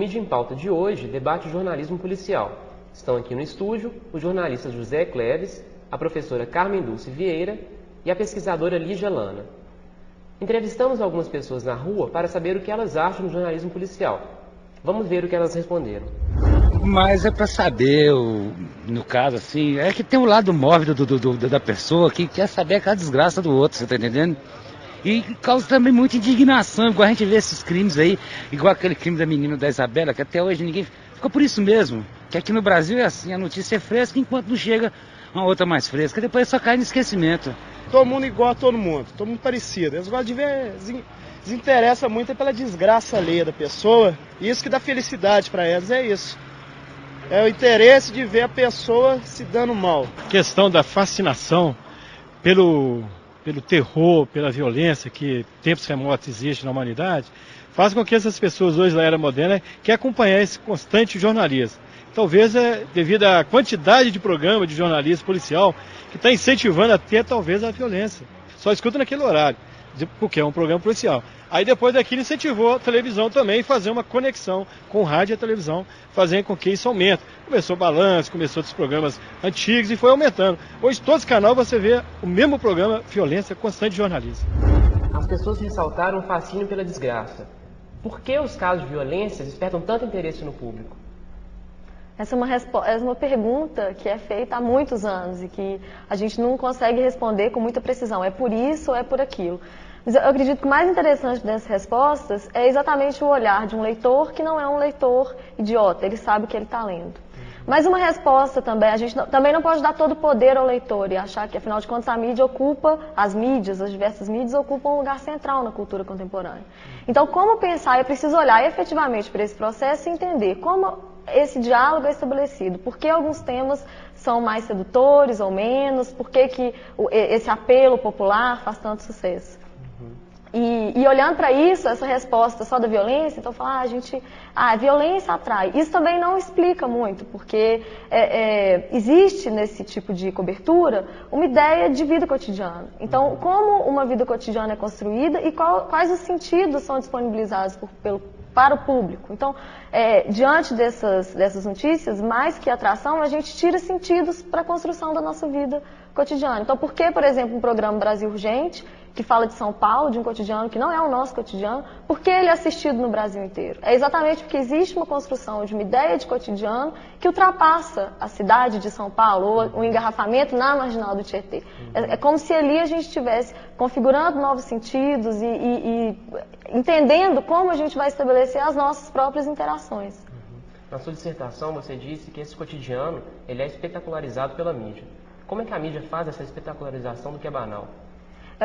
Mídia em Pauta de hoje debate o jornalismo policial. Estão aqui no estúdio os jornalistas José Cleves, a professora Carmen Dulce Vieira e a pesquisadora Lígia Lana. Entrevistamos algumas pessoas na rua para saber o que elas acham do jornalismo policial. Vamos ver o que elas responderam. Mas é para saber, no caso assim, é que tem o lado mórbido da pessoa que quer saber aquela desgraça do outro, você tá entendendo? E causa também muita indignação, igual a gente vê esses crimes aí, igual aquele crime da menina da Isabela, que até hoje ninguém... Ficou por isso mesmo, que aqui no Brasil é assim, a notícia é fresca enquanto não chega uma outra mais fresca, depois só cai no esquecimento. Todo mundo igual a todo mundo parecido. Eles gostam de ver, desinteressa muito pela desgraça alheia da pessoa. Isso que dá felicidade para eles, é isso. É o interesse de ver a pessoa se dando mal. A questão da fascinação pelo terror, pela violência que tempos remotos existe na humanidade, faz com que essas pessoas hoje da era moderna querem acompanhar esse constante jornalismo. Talvez é devido à quantidade de programa de jornalismo policial que está incentivando até talvez a violência. Só escuta naquele horário, porque é um programa policial. Aí depois daquilo incentivou a televisão também a fazer uma conexão com o rádio e a televisão, fazendo com que isso aumente. Começou Balanço, começou outros programas antigos e foi aumentando. Hoje todos os canais você vê o mesmo programa, violência constante de jornalismo. As pessoas ressaltaram o fascínio pela desgraça. Por que os casos de violência despertam tanto interesse no público? Essa é uma pergunta que é feita há muitos anos e que a gente não consegue responder com muita precisão. É por isso ou é por aquilo? Mas eu acredito que o mais interessante dessas respostas é exatamente o olhar de um leitor que não é um leitor idiota, ele sabe o que ele está lendo. Mas uma resposta também, a gente também não pode dar todo o poder ao leitor e achar que, afinal de contas, a mídia ocupa, as diversas mídias ocupam um lugar central na cultura contemporânea. Então, como pensar? É preciso olhar efetivamente para esse processo e entender como esse diálogo é estabelecido, por que alguns temas são mais sedutores ou menos, por que esse apelo popular faz tanto sucesso. E olhando para isso, essa resposta só da violência, então falar, a violência atrai. Isso também não explica muito, porque existe nesse tipo de cobertura uma ideia de vida cotidiana. Então, como uma vida cotidiana é construída e quais os sentidos são disponibilizados para o público. Então, diante dessas notícias, mais que atração, a gente tira sentidos para a construção da nossa vida cotidiana. Então, por que, por exemplo, um programa Brasil Urgente, que fala de São Paulo, de um cotidiano que não é o nosso cotidiano, por que ele é assistido no Brasil inteiro? É exatamente porque existe uma construção de uma ideia de cotidiano que ultrapassa a cidade de São Paulo, ou o engarrafamento na marginal do Tietê. É como se ali a gente estivesse configurando novos sentidos e entendendo como a gente vai estabelecer as nossas próprias interações. Na sua dissertação, você disse que esse cotidiano ele é espetacularizado pela mídia. Como é que a mídia faz essa espetacularização do que é banal?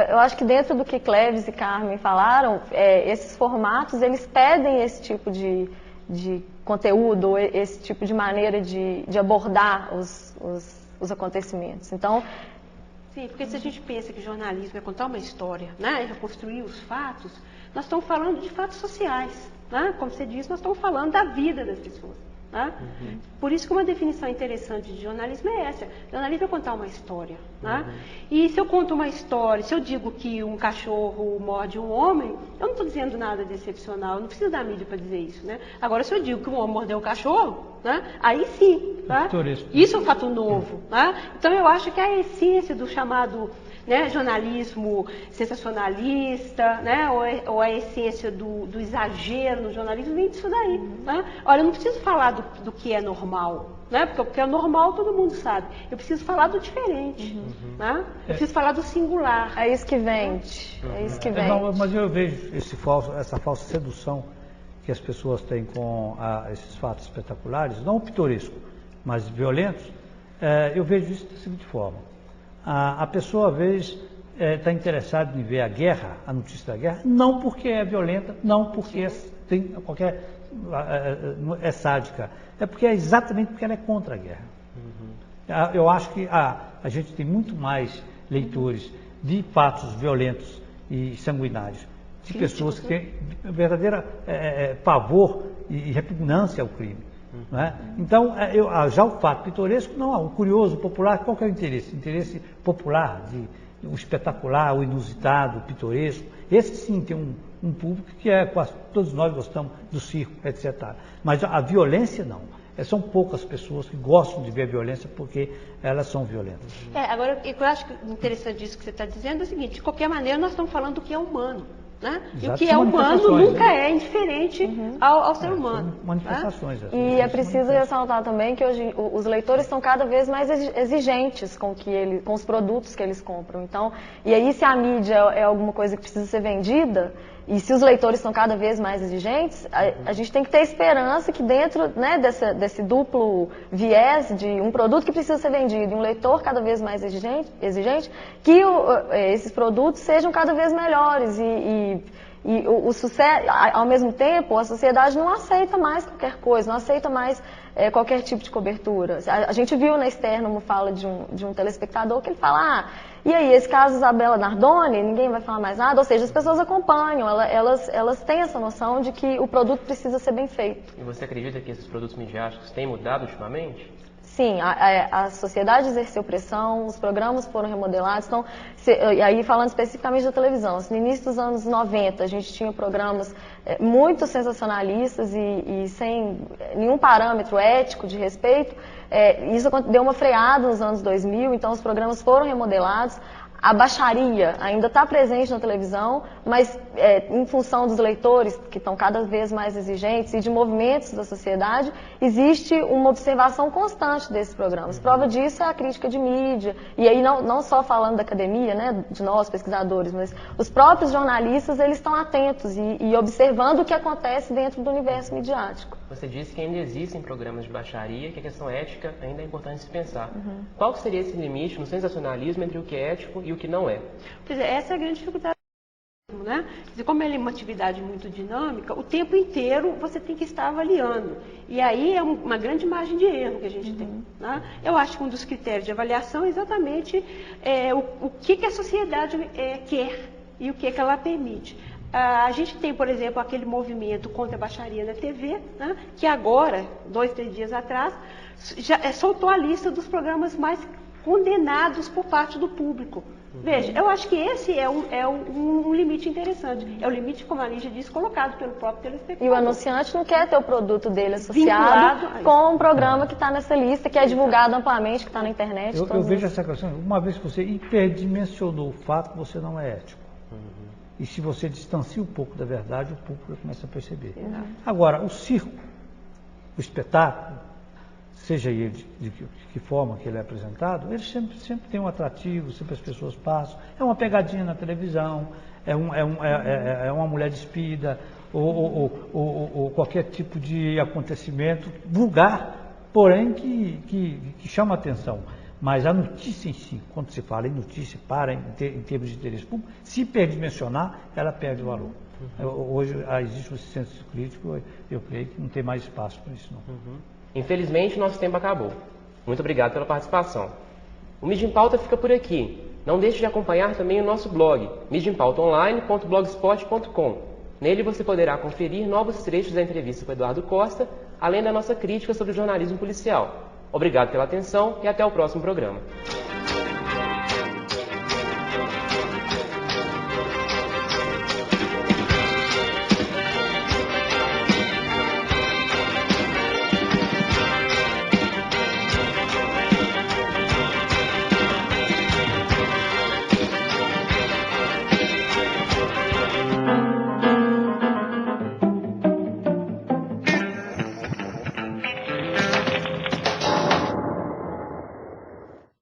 Eu acho que dentro do que Cleves e Carmen falaram, esses formatos, eles pedem esse tipo de conteúdo, esse tipo de maneira de abordar os acontecimentos. Então, sim, porque se a gente pensa que jornalismo é contar uma história, né, é reconstruir os fatos, nós estamos falando de fatos sociais, né? Como você disse, nós estamos falando da vida das pessoas. Né? Por isso que uma definição interessante de jornalismo é essa. Jornalismo é contar uma história. Né? E se eu conto uma história, se eu digo que um cachorro morde um homem, eu não estou dizendo nada de excepcional, eu não preciso da mídia para dizer isso. Né? Agora, se eu digo que um homem mordeu o cachorro, né? Aí sim. Né? Isso é um fato novo. Né? Então, eu acho que a essência do chamado, né, jornalismo sensacionalista, né, ou a essência do exagero no jornalismo vem disso daí. Né? Olha, eu não preciso falar do que é normal, né, porque o que é normal todo mundo sabe. Eu preciso falar do diferente. Né? Eu preciso falar do singular. É isso que vende. É isso que vende. Não, mas eu vejo essa falsa sedução que as pessoas têm com esses fatos espetaculares, não pitoresco, mas violentos. Eu vejo isso da seguinte forma. A pessoa, às vezes, está interessada em ver a guerra, a notícia da guerra, não porque é violenta, não porque tem é sádica, é porque exatamente porque ela é contra a guerra. Eu acho que a gente tem muito mais leitores de fatos violentos e sanguinários, de pessoas que têm verdadeiro pavor e repugnância ao crime. Não é? Então, já o fato pitoresco, não, o curioso, o popular, qual que é o interesse? O interesse popular, o espetacular, o inusitado, o pitoresco, esse sim tem um público que quase todos nós gostamos do circo, etc. Mas a violência não. São poucas pessoas que gostam de ver a violência porque elas são violentas. Agora, eu acho que interessante isso que você está dizendo é o seguinte, de qualquer maneira nós estamos falando do que é humano. Né? E o que é humano nunca é indiferente ao ser humano. Manifestações. Né? E é preciso ressaltar também que hoje os leitores estão cada vez mais exigentes com os produtos que eles compram. Então, e aí se a mídia é alguma coisa que precisa ser vendida, e se os leitores são cada vez mais exigentes, a gente tem que ter esperança que dentro, né, desse duplo viés de um produto que precisa ser vendido e um leitor cada vez mais exigente, que esses produtos sejam cada vez melhores e o sucesso, ao mesmo tempo, a sociedade não aceita mais qualquer coisa, não aceita mais qualquer tipo de cobertura. A gente viu na externa uma fala de um telespectador que ele fala, e aí, esse caso Isabela Nardoni, ninguém vai falar mais nada, ou seja, as pessoas acompanham, elas têm essa noção de que o produto precisa ser bem feito. E você acredita que esses produtos midiáticos têm mudado ultimamente? Sim, a sociedade exerceu pressão, os programas foram remodelados. Então, e aí falando especificamente da televisão, no início dos anos 90 a gente tinha programas muito sensacionalistas e sem nenhum parâmetro ético de respeito. Isso deu uma freada nos anos 2000, então os programas foram remodelados. A baixaria ainda está presente na televisão, mas em função dos leitores, que estão cada vez mais exigentes, e de movimentos da sociedade, existe uma observação constante desses programas. Prova disso é a crítica de mídia, e aí não só falando da academia, né, de nós, pesquisadores, mas os próprios jornalistas, eles estão atentos e observando o que acontece dentro do universo midiático. Você disse que ainda existem programas de baixaria, que a questão ética ainda é importante se pensar. Qual que seria esse limite no sensacionalismo entre o que é ético e o que não é? Quer dizer, essa é a grande dificuldade. Né? Quer dizer, como ele é uma atividade muito dinâmica, o tempo inteiro você tem que estar avaliando. E aí é uma grande margem de erro que a gente tem. Né? Eu acho que um dos critérios de avaliação é exatamente o que a sociedade quer e o que ela permite. A gente tem, por exemplo, aquele movimento contra a baixaria na TV, né, que agora, 2, 3 dias atrás, já soltou a lista dos programas mais condenados por parte do público. Veja, eu acho que esse é um limite interessante. É o limite, como a Lígia disse, colocado pelo próprio telespectador. E o anunciante não quer ter o produto dele associado com um programa que está nessa lista, que é divulgado amplamente, que está na internet. Eu vejo essa questão, uma vez que você hiperdimensionou o fato, você não é ético. E se você distancia um pouco da verdade, o público começa a perceber. Agora, o circo, o espetáculo, seja ele de que forma que ele é apresentado, ele sempre tem um atrativo, sempre as pessoas passam. É uma pegadinha na televisão, é uma mulher despida, ou qualquer tipo de acontecimento vulgar, porém que chama atenção. Mas a notícia em si, quando se fala em notícia, em termos de interesse público, se hiperdimensionar, ela perde o valor. Hoje existe um senso crítico, eu creio que não tem mais espaço para isso não. Infelizmente, nosso tempo acabou. Muito obrigado pela participação. O Mídia em Pauta fica por aqui. Não deixe de acompanhar também o nosso blog, mediaempautaonline.blogspot.com. Nele você poderá conferir novos trechos da entrevista com Eduardo Costa, além da nossa crítica sobre o jornalismo policial. Obrigado pela atenção e até o próximo programa.